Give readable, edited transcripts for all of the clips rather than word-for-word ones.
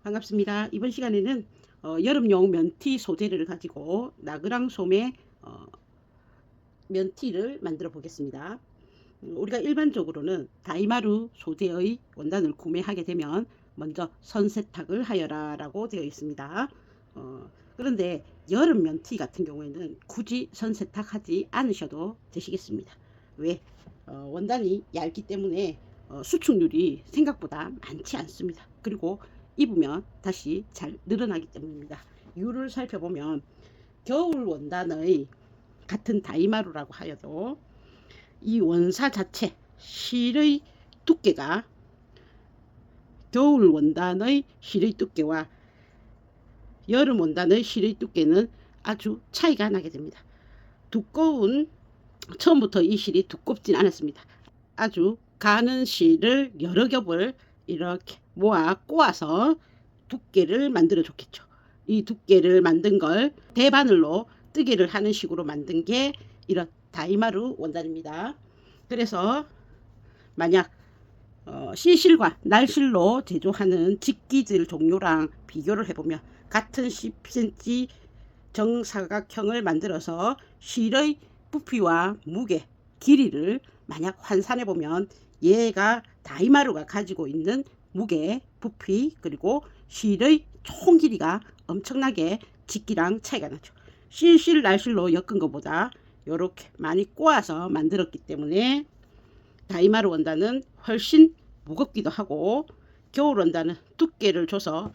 반갑습니다. 이번 시간에는 여름용 면티 소재를 가지고 나그랑 솜의 면티를 만들어 보겠습니다. 우리가 일반적으로는 다이마루 소재의 원단을 구매하게 되면 먼저 선세탁을 하여라 라고 되어 있습니다. 그런데 여름 면티 같은 경우에는 굳이 선세탁하지 않으셔도 되시겠습니다. 왜? 원단이 얇기 때문에 수축률이 생각보다 많지 않습니다. 그리고 입으면 다시 잘 늘어나기 때문입니다. 이유를 살펴보면 겨울 원단의 같은 다이마루라고 하여도 이 원사 자체 실의 두께가 겨울 원단의 실의 두께와 여름 원단의 실의 두께는 아주 차이가 나게 됩니다. 처음부터 이 실이 두껍진 않았습니다. 아주 가는 실을 여러 겹을 이렇게 모아 꼬아서 두께를 만들어 줬겠죠. 이 두께를 만든 걸 대바늘로 뜨개를 하는 식으로 만든 게 이런 다이마루 원단입니다. 그래서 만약 실실과 날실로 제조하는 직기질 종류랑 비교를 해보면 같은 10cm 정사각형을 만들어서 실의 부피와 무게, 길이를 만약 환산해 보면 얘가 다이마루가 가지고 있는 무게, 부피, 그리고 실의 총 길이가 엄청나게 직기랑 차이가 나죠. 실실 날실로 엮은 것보다 이렇게 많이 꼬아서 만들었기 때문에 다이마루 원단은 훨씬 무겁기도 하고 겨울 원단은 두께를 줘서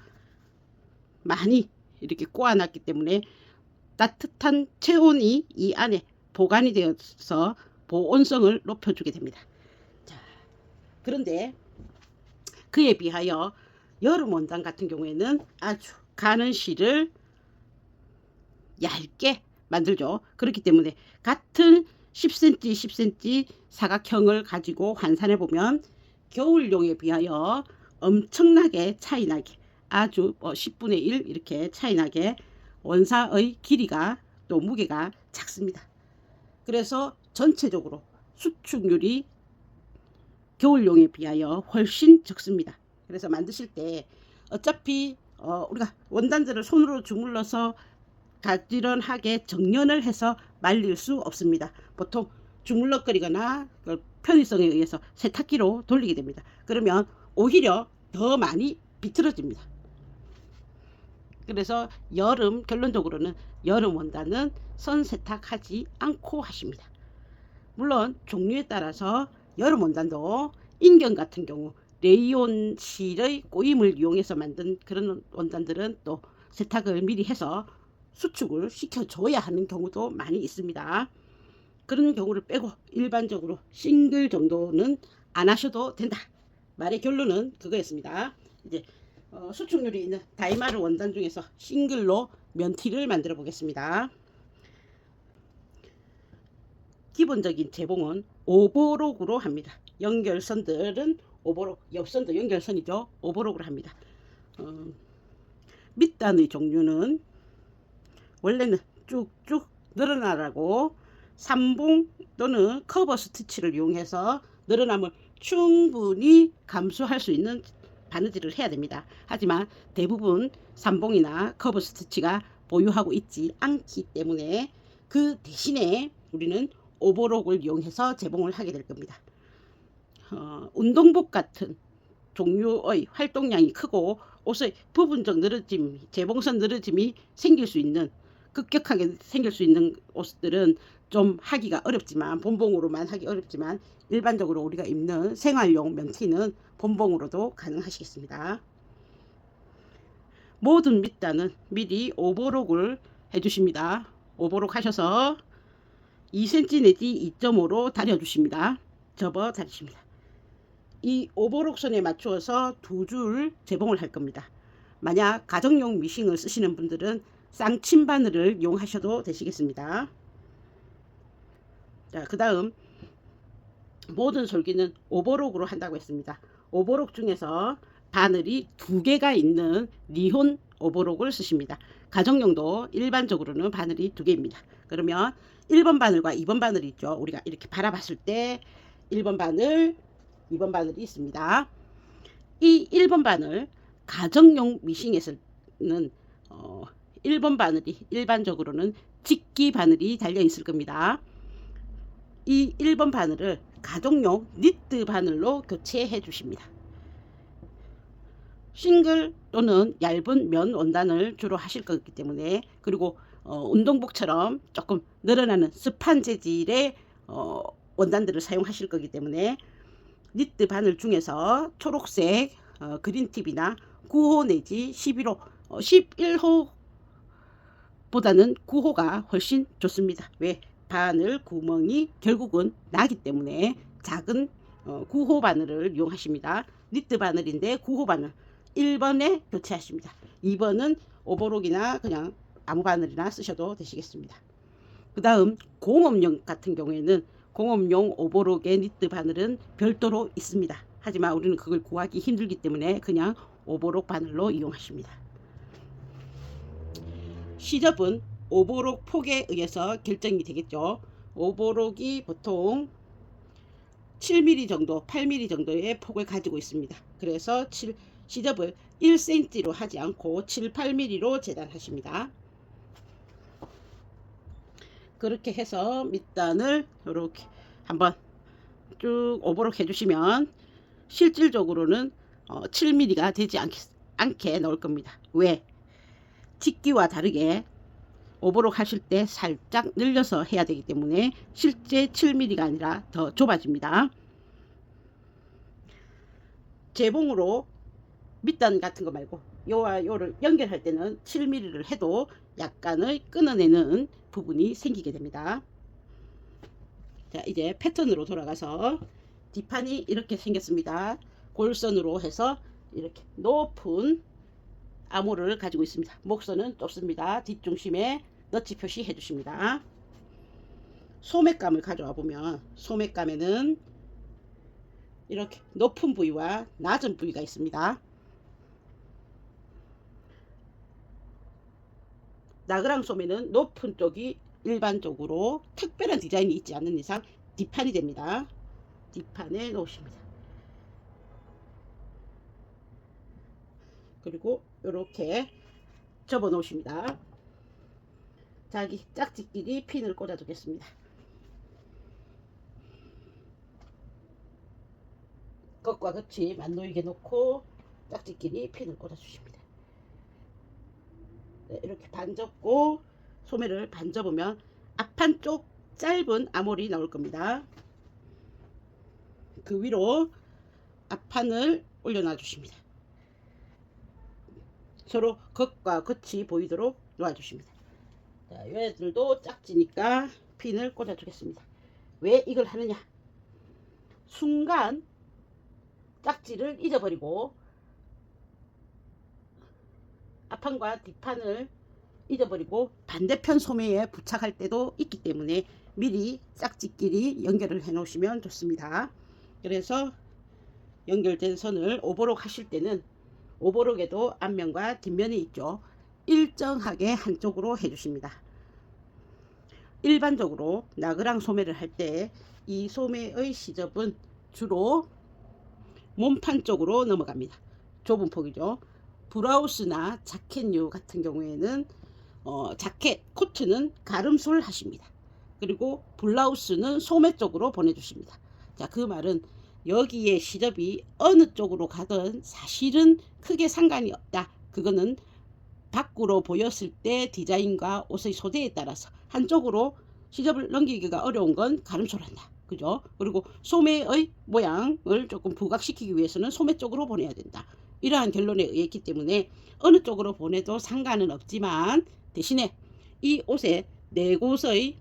많이 이렇게 꼬아놨기 때문에 따뜻한 체온이 이 안에 보관이 되어서 보온성을 높여주게 됩니다. 자, 그런데 그에 비하여 여름 원단 같은 경우에는 아주 가는 실을 얇게 만들죠. 그렇기 때문에 같은 10cm, 10cm 사각형을 가지고 환산해 보면 겨울용에 비하여 엄청나게 차이나게 아주 10분의 1 이렇게 차이나게 원사의 길이가 또 무게가 작습니다. 그래서 전체적으로 수축률이 겨울용에 비하여 훨씬 적습니다. 그래서 만드실 때 어차피 우리가 원단들을 손으로 주물러서 가지런하게 정연을 해서 말릴 수 없습니다. 보통 주물럭거리거나 편의성에 의해서 세탁기로 돌리게 됩니다. 그러면 오히려 더 많이 비틀어집니다. 그래서 결론적으로는 여름 원단은 선세탁하지 않고 하십니다. 물론 종류에 따라서 여름 원단도 인견 같은 경우 레이온 실의 꼬임을 이용해서 만든 그런 원단들은 또 세탁을 미리 해서 수축을 시켜줘야 하는 경우도 많이 있습니다. 그런 경우를 빼고 일반적으로 싱글 정도는 안 하셔도 된다. 말의 결론은 그거였습니다. 이제 수축률이 있는 다이마루 원단 중에서 싱글로 면티를 만들어 보겠습니다. 기본적인 재봉은 오버록으로 합니다. 연결선들은 오버록, 옆선도 연결선이죠. 오버록으로 합니다. 밑단의 종류는 원래는 쭉쭉 늘어나라고 3봉 또는 커버 스티치를 이용해서 늘어남을 충분히 감수할 수 있는 바느질을 해야 됩니다. 하지만 대부분 3봉이나 커버 스티치가 보유하고 있지 않기 때문에 그 대신에 우리는 오버록을 이용해서 재봉을 하게 될 겁니다. 운동복 같은 종류의 활동량이 크고 옷의 부분적 늘어짐, 재봉선 늘어짐이 급격하게 생길 수 있는 옷들은 좀 하기가 어렵지만, 본봉으로만 하기 어렵지만 일반적으로 우리가 입는 생활용 면티는 본봉으로도 가능하시겠습니다. 모든 밑단은 미리 오버록을 해주십니다. 오버록 하셔서 2cm 내지 2.5로 다려주십니다. 접어 다리십니다. 이 오버록 선에 맞추어서 2줄 재봉을 할 겁니다. 만약 가정용 미싱을 쓰시는 분들은 쌍침 바늘을 이용하셔도 되시겠습니다. 자, 그 다음 모든 솔기는 오버록으로 한다고 했습니다. 오버록 중에서 바늘이 2개가 있는 리혼 오버록을 쓰십니다. 가정용도 일반적으로는 바늘이 2개입니다. 그러면 1번 바늘과 2번 바늘이 있죠. 우리가 이렇게 바라봤을 때 1번 바늘, 2번 바늘이 있습니다. 이 1번 바늘 가정용 미싱에서는 1번 바늘이 일반적으로는 직기 바늘이 달려 있을 겁니다. 이 1번 바늘을 가정용 니트 바늘로 교체해 주십니다. 싱글 또는 얇은 면 원단을 주로 하실 거기 때문에, 그리고 운동복처럼 조금 늘어나는 습한 재질의 원단들을 사용하실 거기 때문에 니트 바늘 중에서 초록색 그린팁이나 9호 내지 11호 11호보다는 9호가 훨씬 좋습니다. 왜? 바늘 구멍이 결국은 나기 때문에 작은 9호 바늘을 이용하십니다. 니트 바늘인데 9호 바늘 1번에 교체하십니다. 2번은 오버록이나 그냥 아무 바늘이나 쓰셔도 되시겠습니다. 그 다음 공업용 같은 경우에는 공업용 오버록의 니트 바늘은 별도로 있습니다. 하지만 우리는 그걸 구하기 힘들기 때문에 그냥 오버록 바늘로 이용하십니다. 시접은 오버록 폭에 의해서 결정이 되겠죠. 오버록이 보통 7mm 정도, 8mm 정도의 폭을 가지고 있습니다. 그래서 시접을 1cm로 하지 않고 7, 8mm로 재단하십니다. 그렇게 해서 밑단을 이렇게 한번 쭉 오버록 해주시면 실질적으로는 7mm가 되지 않게 넣을 겁니다. 왜? 직기와 다르게 오버록 하실 때 살짝 늘려서 해야 되기 때문에 실제 7mm가 아니라 더 좁아집니다. 재봉으로 밑단 같은 거 말고 요와 요를 연결할 때는 7mm를 해도 약간의 끊어내는 부분이 생기게 됩니다. 자, 이제 패턴으로 돌아가서 뒷판이 이렇게 생겼습니다. 골선으로 해서 이렇게 높은 암호를 가지고 있습니다. 목선은 좁습니다. 뒷중심에 너치 표시해 주십니다. 소매감을 가져와 보면 소매감에는 이렇게 높은 부위와 낮은 부위가 있습니다. 나그랑 소매는 높은 쪽이 일반적으로 특별한 디자인이 있지 않는 이상 뒷판이 됩니다. 뒷판에 놓으십니다. 그리고 이렇게 접어 놓으십니다. 자기 짝짓끼리 핀을 꽂아 두겠습니다. 끝과 끝이 맞놓이게 놓고 짝짓끼리 핀을 꽂아 주십니다. 네, 이렇게 반 접고 소매를 반 접으면 앞판 쪽 짧은 아몰이 나올 겁니다. 그 위로 앞판을 올려놔 주십니다. 서로 겉과 끝이 보이도록 놓아 주십니다. 자, 얘들도 짝지니까 핀을 꽂아 주겠습니다. 왜 이걸 하느냐? 순간 짝지를 잊어버리고 앞판과 뒷판을 잊어버리고 반대편 소매에 부착할 때도 있기 때문에 미리 짝짓끼리 연결을 해 놓으시면 좋습니다. 그래서 연결된 선을 오버록 하실 때는 오버록에도 앞면과 뒷면이 있죠. 일정하게 한쪽으로 해주십니다. 일반적으로 나그랑 소매를 할 때 이 소매의 시접은 주로 몸판 쪽으로 넘어갑니다. 좁은 폭이죠. 브라우스나 자켓류 같은 경우에는 자켓, 코트는 가름솔 하십니다. 그리고 블라우스는 소매 쪽으로 보내주십니다. 자, 그 말은 여기에 시접이 어느 쪽으로 가든 사실은 크게 상관이 없다. 그거는 밖으로 보였을 때 디자인과 옷의 소재에 따라서 한쪽으로 시접을 넘기기가 어려운 건 가름소를 한다. 그죠? 그리고 소매의 모양을 조금 부각시키기 위해서는 소매 쪽으로 보내야 된다. 이러한 결론에 의했기 때문에 어느 쪽으로 보내도 상관은 없지만 대신에 이 옷의 네 곳의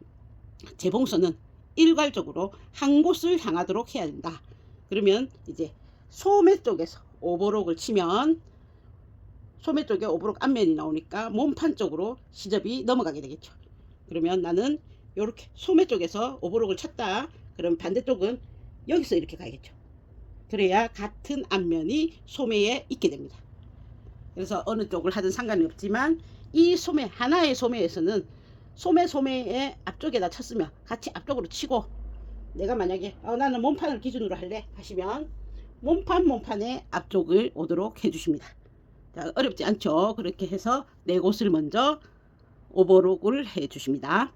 재봉선은 일괄적으로 한 곳을 향하도록 해야 된다. 그러면 이제 소매 쪽에서 오버록을 치면 소매 쪽에 오버록 앞면이 나오니까 몸판 쪽으로 시접이 넘어가게 되겠죠. 그러면 나는 이렇게 소매 쪽에서 오버록을 쳤다. 그럼 반대쪽은 여기서 이렇게 가야겠죠. 그래야 같은 앞면이 소매에 있게 됩니다. 그래서 어느 쪽을 하든 상관이 없지만 이 소매 하나의 소매에서는 소매의 앞쪽에다 쳤으면 같이 앞쪽으로 치고, 내가 만약에 나는 몸판을 기준으로 할래 하시면 몸판의 앞쪽을 오도록 해주십니다. 자, 어렵지 않죠? 그렇게 해서 네 곳을 먼저 오버록을 해 주십니다.